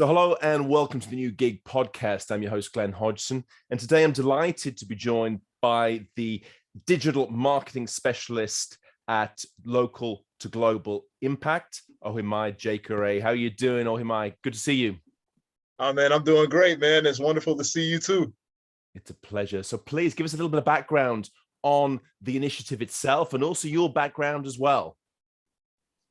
So hello and welcome to the New Gig podcast. I'm your host, Glen Hodgson. And today I'm delighted to be joined by the digital marketing specialist at Local to Global Impact, Ohimai Ojeikere. How are you doing, Ohimai? Good to see you. Oh, man, I'm doing great, man. It's wonderful to see you too. It's a pleasure. So please give us a little bit of background on the initiative itself and also your background as well.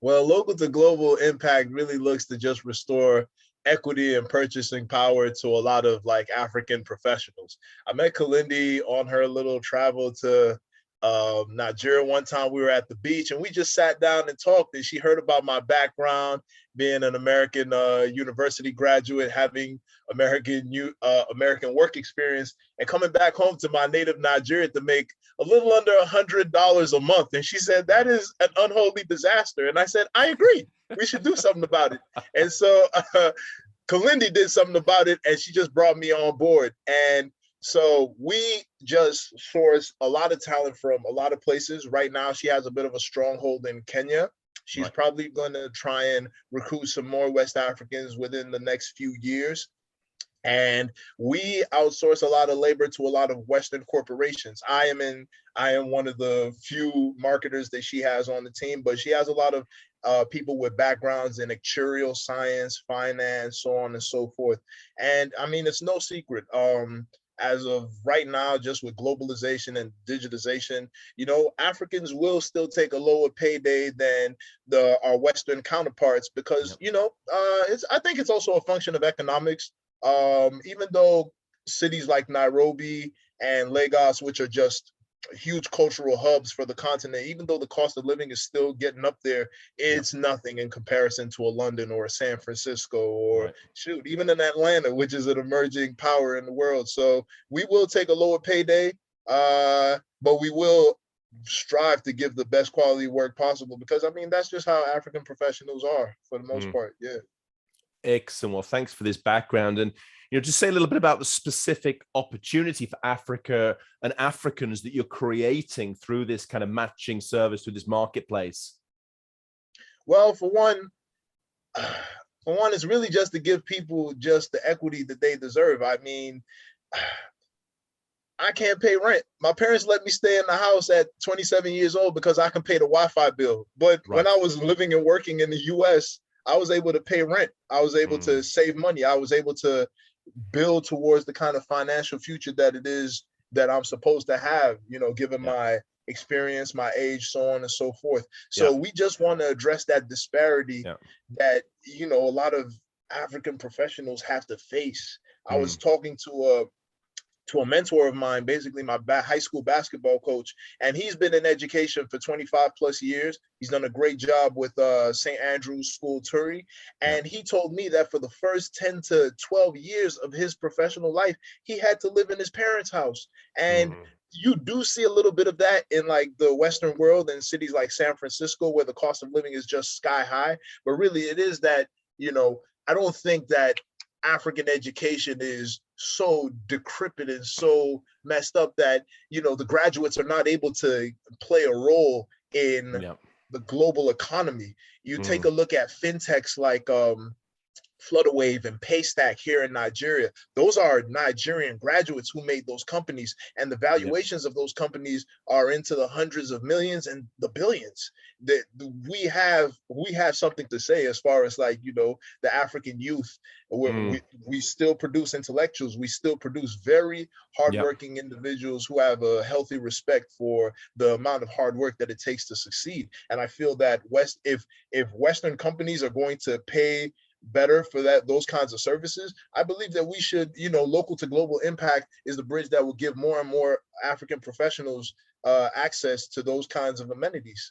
Well, Local to Global Impact really looks to just restore equity and purchasing power to a lot of African professionals. I met Kalindi on her little travel to Nigeria one time. We were at the beach and we just sat down and talked, and she heard about my background, being an American university graduate, having American work experience, and coming back home to my native Nigeria to make a little under $100 a month. And she said, that is an unholy disaster. And I said, I agree. We should do something about it. And so Kalindi did something about it, and she just brought me on board. And so we just source a lot of talent from a lot of places. Right now, she has a bit of a stronghold in Kenya. She's probably going to try and recruit some more West Africans within the next few years. And we outsource a lot of labor to a lot of Western corporations. I am one of the few marketers that she has on the team, but she has a lot of people with backgrounds in actuarial science, finance, so on and so forth. And I mean, it's no secret. As of right now, just with globalization and digitization, Africans will still take a lower payday than our Western counterparts because, I think it's also a function of economics. Even though cities like Nairobi and Lagos, which are just huge cultural hubs for the continent, even though the cost of living is still getting up there, it's nothing in comparison to a London or a San Francisco or even in Atlanta, which is an emerging power in the world. So we will take a lower payday, but we will strive to give the best quality work possible because, I mean, that's just how African professionals are for the most part. Yeah. Excellent. Well, thanks for this background. And, just say a little bit about the specific opportunity for Africa and Africans that you're creating through this kind of matching service, through this marketplace. Well, for one, it's really just to give people just the equity that they deserve. I mean, I can't pay rent. My parents let me stay in the house at 27 years old because I can pay the Wi-Fi bill. But when I was living and working in the US, I was able to pay rent. I was able to save money. I was able to build towards the kind of financial future that it is that I'm supposed to have, given my experience, my age, so on and so forth. So we just want to address that disparity that, a lot of African professionals have to face. I was talking to a mentor of mine, basically my high school basketball coach, and he's been in education for 25 plus years. He's done a great job with St. Andrew's School, Turi. And he told me that for the first 10 to 12 years of his professional life, he had to live in his parents' house. And you do see a little bit of that in the Western world and cities like San Francisco, where the cost of living is just sky high. But really it is that, I don't think that African education is so decrepit and so messed up that, the graduates are not able to play a role in the global economy. You take a look at fintechs like Flutterwave and Paystack here in Nigeria. Those are Nigerian graduates who made those companies, and the valuations of those companies are into the hundreds of millions and the billions. That we have something to say as far as the African youth. We still produce intellectuals. We still produce very hardworking individuals who have a healthy respect for the amount of hard work that it takes to succeed. And I feel that if Western companies are going to pay better for those kinds of services, I believe that we should, Local to Global Impact is the bridge that will give more and more African professionals access to those kinds of amenities.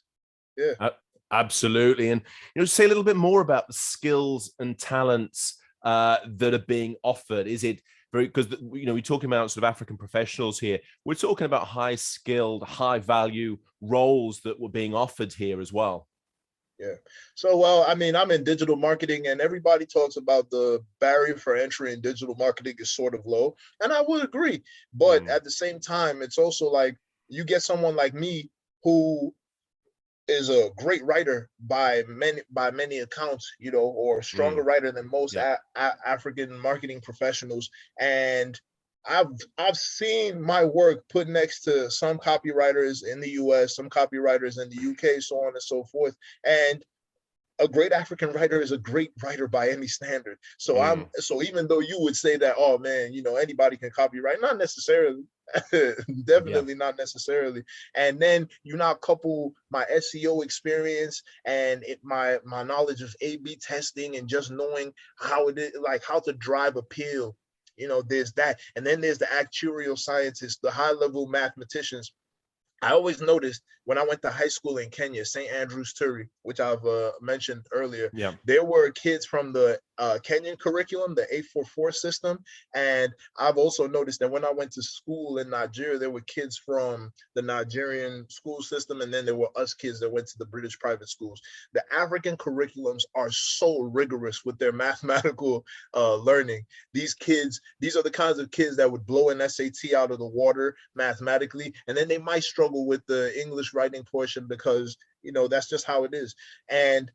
Yeah, absolutely. And say a little bit more about the skills and talents that are being offered. Is it because we're talking about sort of African professionals here? We're talking about high skilled, high value roles that were being offered here as well. Yeah. So, well, I mean, I'm in digital marketing, and everybody talks about the barrier for entry in digital marketing is sort of low. And I would agree. But at the same time, it's also like you get someone like me who is a great writer by many accounts, you know, or stronger writer than most African marketing professionals. And I've seen my work put next to some copywriters in the US, some copywriters in the UK, so on and so forth. And a great African writer is a great writer by any standard. So so even though you would say that, oh man, you know, anybody can copyright, not necessarily. Definitely not necessarily. And then you now couple my SEO experience and my knowledge of A/B testing and just knowing how it is, like how to drive appeal. You know, there's that, and then there's the actuarial scientists, the high level mathematicians. I always noticed when I went to high school in Kenya, St. Andrews Turi, which I've mentioned earlier, there were kids from the Kenyan curriculum, the 844 system. And I've also noticed that when I went to school in Nigeria, there were kids from the Nigerian school system. And then there were us kids that went to the British private schools. The African curriculums are so rigorous with their mathematical learning. These are the kinds of kids that would blow an SAT out of the water mathematically. And then they might struggle with the English writing portion because, you know, that's just how it is. And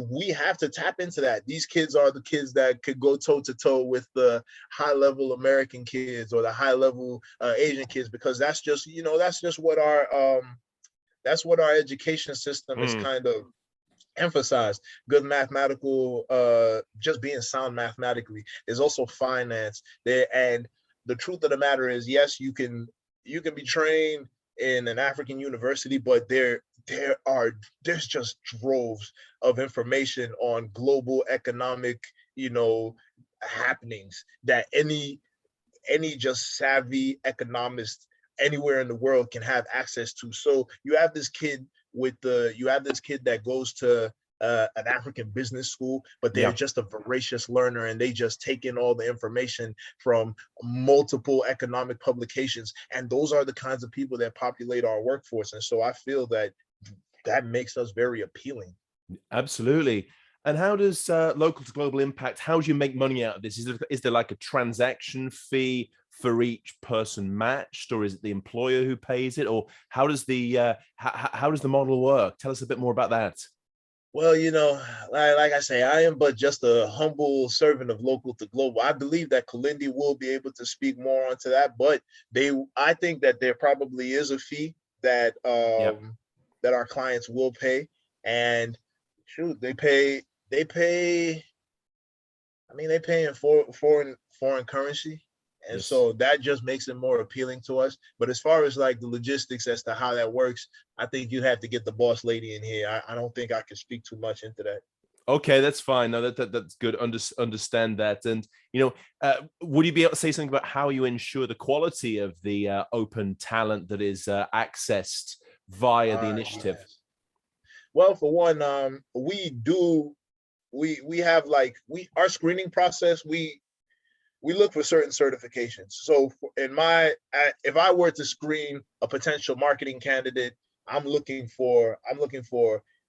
we have to tap into that. These kids are the kids that could go toe to toe with the high level American kids or the high level Asian kids, because that's just, you know, that's what our education system is kind of emphasized. Good mathematical, just being sound mathematically. There's also finance there. And the truth of the matter is, yes, you can be trained in an African university, but there's just droves of information on global economic, you know, happenings that any just savvy economist anywhere in the world can have access to. So you have this kid that goes to an African business school, but they're just a voracious learner, and they just take in all the information from multiple economic publications. And those are the kinds of people that populate our workforce. And so I feel that makes us very appealing. Absolutely. And how does local to global impact, how do you make money out of this? Is there like a transaction fee for each person matched, or is it the employer who pays it? Or how does the model work? Tell us a bit more about that. Well, you know, like I say, I am but just a humble servant of local to global. I believe that Kalindi will be able to speak more onto that, but I think that there probably is a fee that that our clients will pay. And shoot, they pay. I mean, they pay in foreign currency. And so that just makes it more appealing to us. But as far as like the logistics as to how that works, I think you have to get the boss lady in here. I don't think I can speak too much into that. Okay, that's fine. No, that's good. Understand that. And, you know, would you be able to say something about how you ensure the quality of the open talent that is accessed via the initiative? Yes. Well, for one, we have our screening process. We look for certain certifications. So if I were to screen a potential marketing candidate, I'm looking for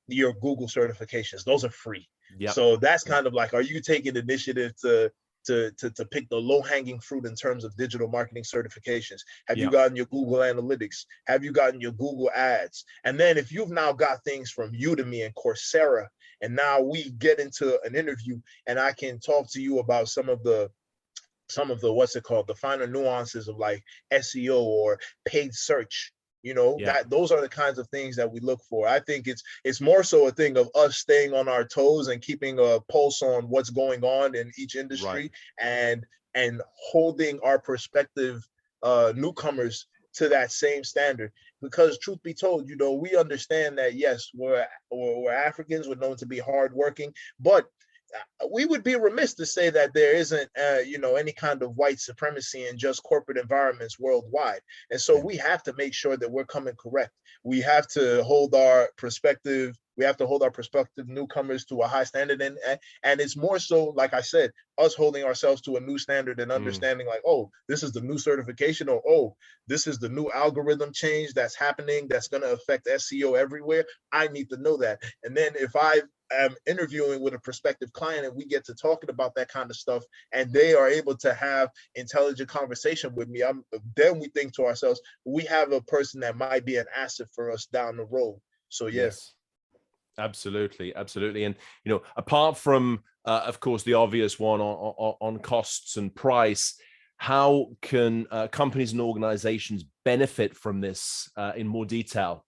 your Google certifications. Those are free. So that's kind of like, are you taking initiative to pick the low-hanging fruit in terms of digital marketing certifications? Have you gotten your Google Analytics? Have you gotten your Google Ads? And then if you've now got things from Udemy and Coursera, and now we get into an interview and I can talk to you about some of the what's it called, the finer nuances of like SEO or paid search, you know, that those are the kinds of things that we look for. I think it's more so a thing of us staying on our toes and keeping a pulse on what's going on in each industry, and holding our prospective newcomers to that same standard. Because truth be told, you know, we understand that yes, we're Africans, we're known to be hardworking, but we would be remiss to say that there isn't, you know, any kind of white supremacy in just corporate environments worldwide. And so we have to make sure that we're coming correct. We have to hold our prospective newcomers to a high standard. And it's more so, like I said, us holding ourselves to a new standard and understanding like, oh, this is the new certification, or, oh, this is the new algorithm change that's happening that's going to affect SEO everywhere. I need to know that. And then if I am interviewing with a prospective client and we get to talking about that kind of stuff and they are able to have intelligent conversation with me, then we think to ourselves, we have a person that might be an asset for us down the road. So yeah. Yes. Absolutely, absolutely. And apart from, of course, the obvious one on costs and price, how can companies and organizations benefit from this in more detail?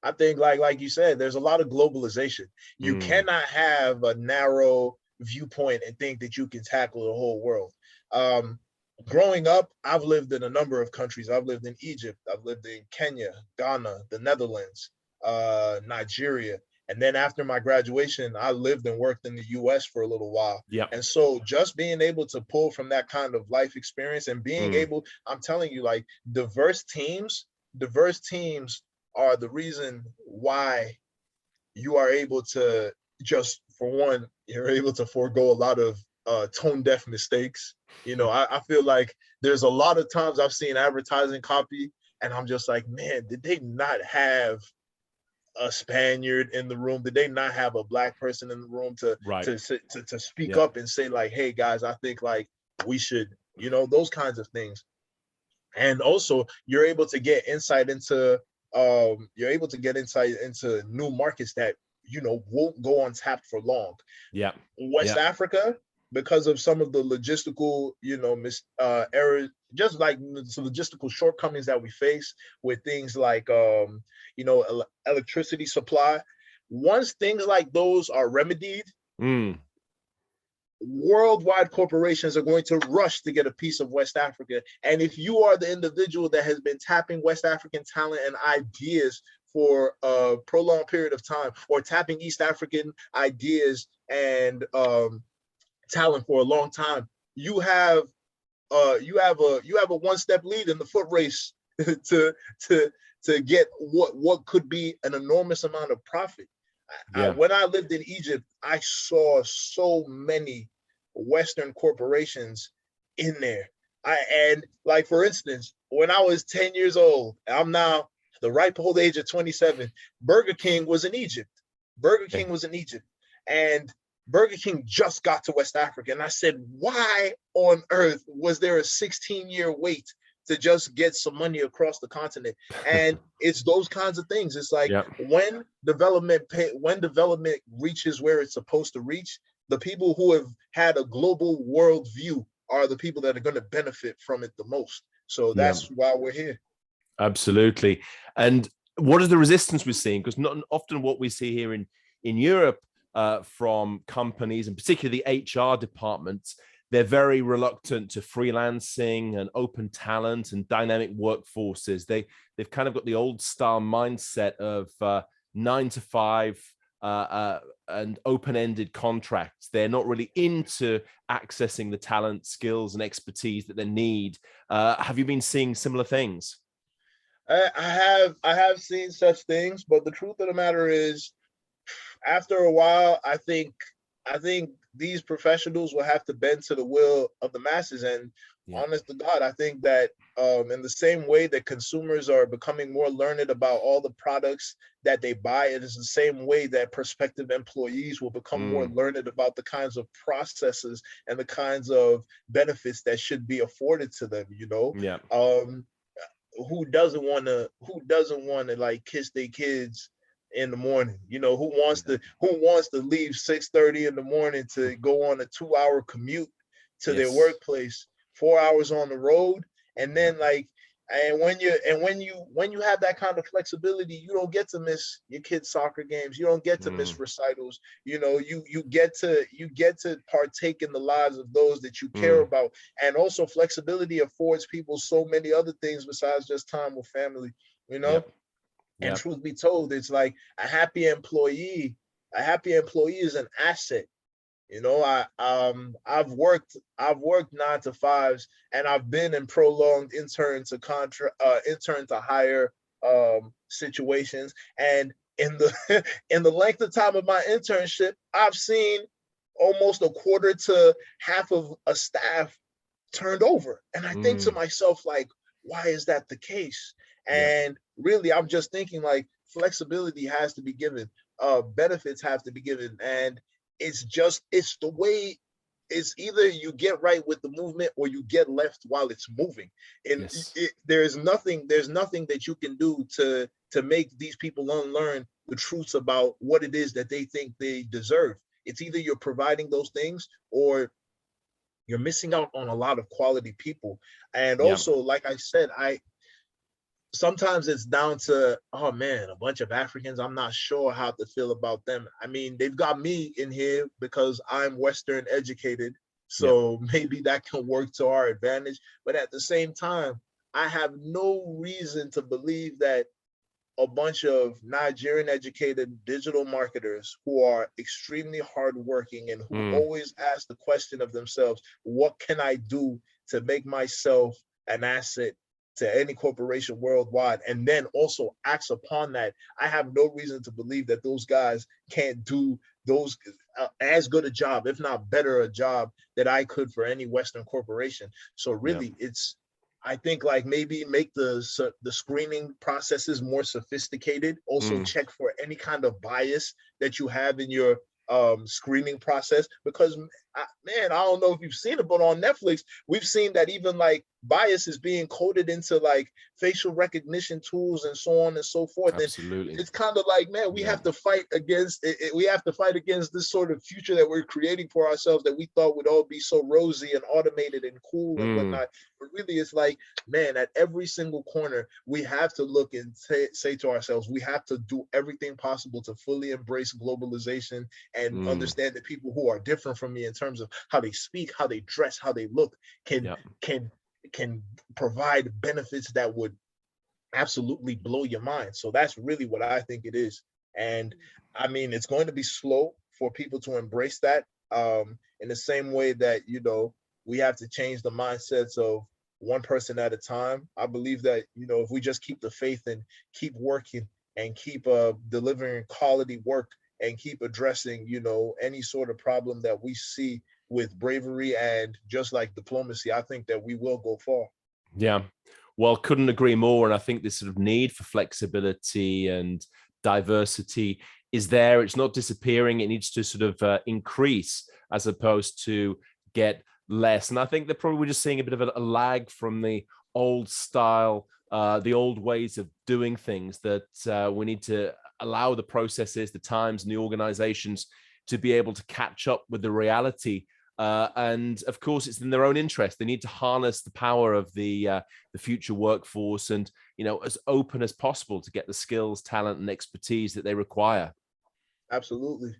I think, like you said, there's a lot of globalization. You cannot have a narrow viewpoint and think that you can tackle the whole world. Growing up, I've lived in a number of countries. I've lived in Egypt. I've lived in Kenya, Ghana, the Netherlands, Nigeria. And then after my graduation, I lived and worked in the US for a little while. Yeah. And so just being able to pull from that kind of life experience and being able, I'm telling you, like diverse teams are the reason why you are able to just, for one, you're able to forego a lot of tone deaf mistakes. I feel like there's a lot of times I've seen advertising copy and I'm just like, man, did they not have a Spaniard in the room? Did they not have a black person in the room to speak up and say like, hey guys, I think like we should, those kinds of things. And also you're able to get insight into new markets that won't go untapped for long. Yeah. West Africa, because of some of the logistical errors, just like some logistical shortcomings that we face with things like electricity supply. Once things like those are remedied, worldwide corporations are going to rush to get a piece of West Africa. And if you are the individual that has been tapping West African talent and ideas for a prolonged period of time, or tapping East African ideas and talent for a long time, you have a one-step lead in the foot race to get what could be an enormous amount of profit. When I lived in Egypt, I saw so many Western corporations in there. And like, for instance, when I was 10 years old, I'm now the ripe old age of 27, Burger King was in Egypt. And Burger King just got to West Africa. And I said, why on earth was there a 16-year wait to just get some money across the continent? And it's those kinds of things. It's like when development reaches where it's supposed to reach, the people who have had a global world view are the people that are going to benefit from it the most. So that's why we're here. Absolutely. And what is the resistance we're seeing? Because not often what we see here in Europe from companies, and particularly the HR departments, they're very reluctant to freelancing and open talent and dynamic workforces. They've kind of got the old style mindset of 9 to 5 and open-ended contracts. They're not really into accessing the talent, skills, and expertise that they need. Have you been seeing similar things? I have seen such things, but the truth of the matter is, after a while, I think these professionals will have to bend to the will of the masses. And honest to God, I think that in the same way that consumers are becoming more learned about all the products that they buy, it is the same way that prospective employees will become more learned about the kinds of processes and the kinds of benefits that should be afforded to them. Who doesn't want to like kiss their kids in the morning? Who wants to leave 6:30 in the morning to go on a 2-hour commute to their workplace, 4 hours on the road? And then when you have that kind of flexibility, you don't get to miss your kids' soccer games. You don't get to miss recitals. You get to partake in the lives of those that you care about. And also, flexibility affords people so many other things besides just time with family. And truth be told, it's like a happy employee is an asset. I've worked 9 to 5s, and I've been in prolonged intern to hire situations. And in the in the length of time of my internship, I've seen almost a quarter to half of a staff turned over. And I think to myself, like, why is that the case? And really, I'm just thinking like flexibility has to be given, benefits have to be given, and it's the way it's either you get right with the movement or you get left while it's moving. And Yes. there's nothing that you can do to make these people unlearn the truths about what it is that they think they deserve. It's either you're providing those things or you're missing out on a lot of quality people. And Yeah. also, like I said, I sometimes it's down to, oh man, a bunch of Africans, I'm not sure how to feel about them. I mean, they've got me in here because I'm Western educated, Yeah. so maybe that can work to our advantage. But at the same time, I have no reason to believe that a bunch of Nigerian educated digital marketers who are extremely hardworking and who Mm. always ask the question of themselves, what can I do to make myself an asset to any corporation worldwide? And then also acts upon that. I have no reason to believe that those guys can't do those as good a job, if not better a job that I could for any Western corporation. So Yeah. really I think like maybe make the screening processes more sophisticated. Also Mm. check for any kind of bias that you have in your screening process, because man, I don't know if you've seen it, but on Netflix we've seen that even like bias is being coded into like facial recognition tools and so on and so forth. And Absolutely. it's kind of like, man, we Yeah. have to fight against it. We have to fight against this sort of future that we're creating for ourselves that we thought would all be so rosy and automated and cool and Mm. whatnot. But really, it's like, man, at every single corner, we have to look and say to ourselves, we have to do everything possible to fully embrace globalization and Mm. understand that people who are different from me in terms of how they speak, how they dress, how they look, can Yeah. can provide benefits that would absolutely blow your mind. So that's really what I think it is. And I mean, it's going to be slow for people to embrace that. In the same way that, we have to change the mindsets of one person at a time. I believe that, if we just keep the faith and keep working and keep delivering quality work and keep addressing, any sort of problem that we see with bravery and just like diplomacy, I think that we will go far. Yeah. Well, couldn't agree more. And I think this sort of need for flexibility and diversity is there. It's not disappearing. It needs to sort of increase as opposed to get less. And I think they're probably just seeing a bit of a lag from the old style, the old ways of doing things, that we need to allow the processes, the times, and the organizations to be able to catch up with the reality. And of course, it's in their own interest. They need to harness the power of the future workforce, and as open as possible to get the skills, talent, and expertise that they require. Absolutely.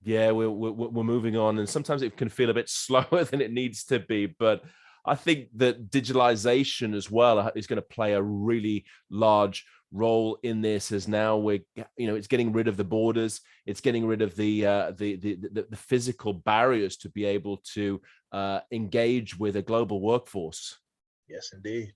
Yeah, we're moving on, and sometimes it can feel a bit slower than it needs to be. But I think that digitalization as well is going to play a really large role in this, as now it's getting rid of the borders, it's getting rid of the physical barriers to be able to engage with a global workforce. Yes, indeed.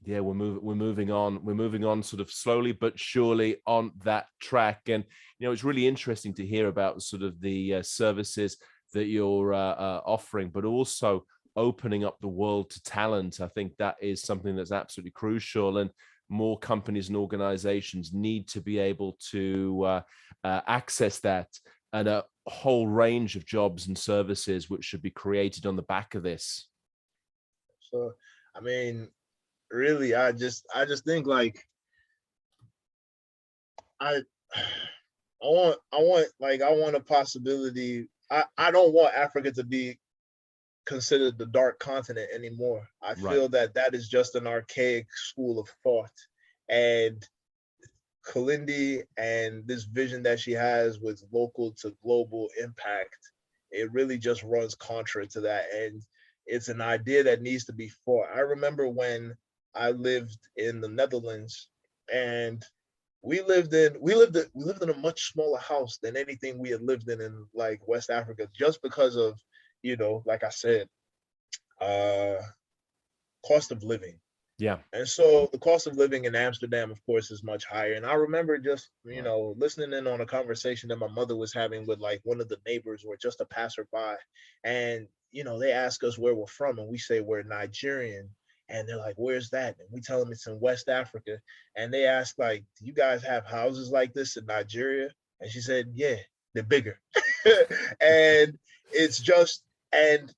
Yeah, we're moving on sort of slowly but surely on that track. And it's really interesting to hear about sort of the services that you're offering, but also opening up the world to talent. I think that is something that's absolutely crucial, and more companies and organizations need to be able to access that, and a whole range of jobs and services which should be created on the back of this. So, I mean, really, I just think like I I want a possibility. I don't want Africa to be considered the dark continent anymore. I Right. feel that that is just an archaic school of thought. And Kalindi and this vision that she has with local to global impact, it really just runs contrary to that. And it's an idea that needs to be fought. I remember when I lived in the Netherlands, and we lived in a much smaller house than anything we had lived in like West Africa, just because of, like I said, uh cost of living. Yeah. And so the cost of living in Amsterdam, of course, is much higher. And I remember just, Right. listening in on a conversation that my mother was having with like one of the neighbors or just a passerby. And, they ask us where we're from, and we say we're Nigerian. And they're like, where's that? And we tell them it's in West Africa. And they ask, like, do you guys have houses like this in Nigeria? And she said, yeah, they're bigger. And it's just, And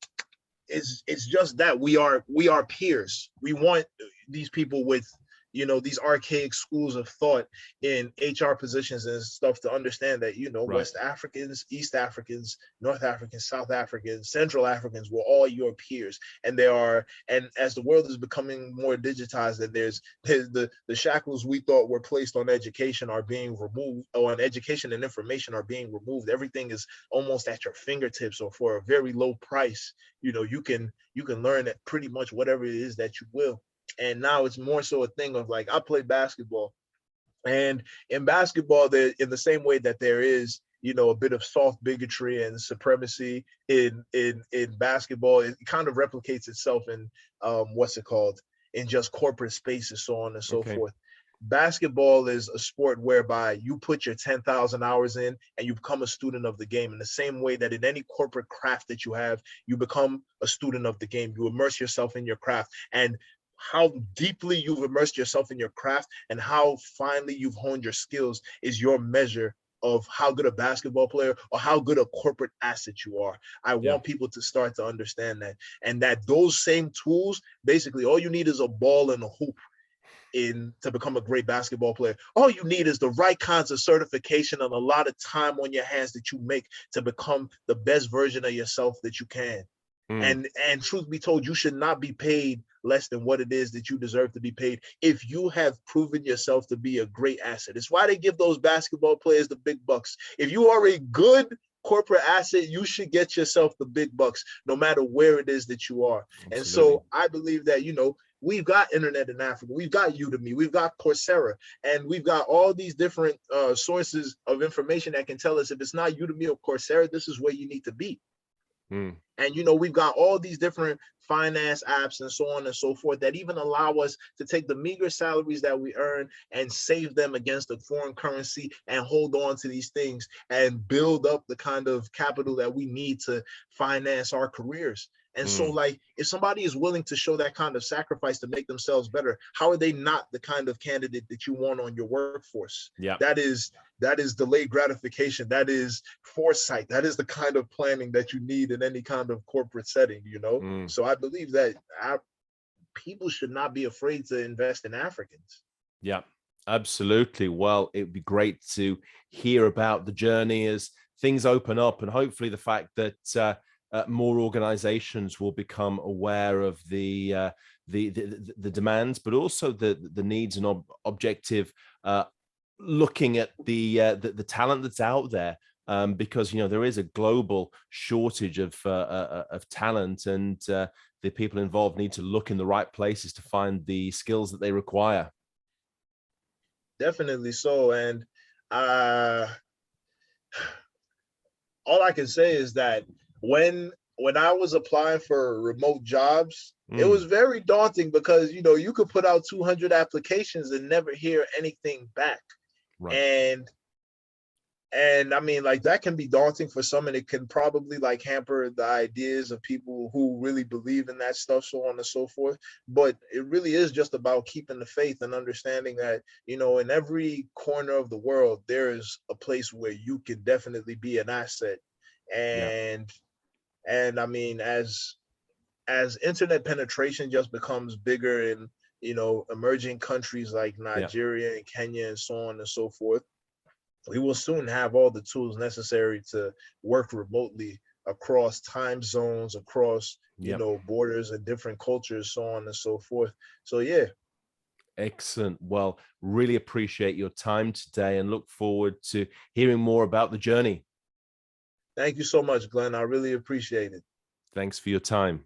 it's just that we are peers. We want these people with, you know, these archaic schools of thought in HR positions and stuff to understand that, you know, Right. West Africans, East Africans, North Africans, South Africans, Central Africans were all your peers. And they are, and as the world is becoming more digitized, and there's the shackles we thought were placed on education are being removed, or on education and information are being removed. Everything is almost at your fingertips, or for a very low price. You know, you can learn at pretty much whatever it is that you will. And now it's more so a thing of like, I play basketball, and in basketball, there, in the same way that there is, you know, a bit of soft bigotry and supremacy in basketball, it kind of replicates itself in what's it called, in just corporate spaces, so on and so forth. Basketball is a sport whereby you put your 10,000 hours in and you become a student of the game, in the same way that in any corporate craft that you have, you become a student of the game. You immerse yourself in your craft, and how deeply you've immersed yourself in your craft and how finely you've honed your skills is your measure of how good a basketball player or how good a corporate asset you are. I want people to start to understand that, and that those same tools, basically all you need is a ball and a hoop to become a great basketball player. All you need is the right kinds of certification and a lot of time on your hands that you make to become the best version of yourself that you can. And truth be told, you should not be paid less than what it is that you deserve to be paid if you have proven yourself to be a great asset. It's why they give those basketball players the big bucks. If you are a good corporate asset, you should get yourself the big bucks, no matter where it is that you are. Absolutely. And so I believe that, you know, we've got internet in Africa, we've got Udemy, we've got Coursera, and we've got all these different sources of information that can tell us if it's not Udemy or Coursera, this is where you need to be. And, you know, we've got all these different finance apps and so on and so forth that even allow us to take the meager salaries that we earn and save them against a foreign currency and hold on to these things and build up the kind of capital that we need to finance our careers. And so, like, if somebody is willing to show that kind of sacrifice to make themselves better, how are they not the kind of candidate that you want on your workforce? That is delayed gratification. That is foresight. That is the kind of planning that you need in any kind of corporate setting, you know? So I believe that people should not be afraid to invest in Africans. Yeah, absolutely. Well, it would be great to hear about the journey as things open up, and hopefully the fact that more organizations will become aware of the demands, but also the needs and objective, looking at the talent that's out there, because, you know, there is a global shortage of talent, and the people involved need to look in the right places to find the skills that they require. Definitely so. And all I can say is that when I was applying for remote jobs, it was very daunting because, you know, you could put out 200 applications and never hear anything back. And I mean, like, that can be daunting for some, and it can probably like hamper the ideas of people who really believe in that stuff, so on and so forth. But it really is just about keeping the faith and understanding that, you know, in every corner of the world, there is a place where you can definitely be an asset. And I mean, as internet penetration just becomes bigger in, you know, emerging countries like Nigeria and Kenya and so on and so forth, we will soon have all the tools necessary to work remotely across time zones, across, you know, borders and different cultures, so on and so forth. So, yeah. Excellent. Well, really appreciate your time today and look forward to hearing more about the journey. Thank you so much, Glenn. I really appreciate it. Thanks for your time.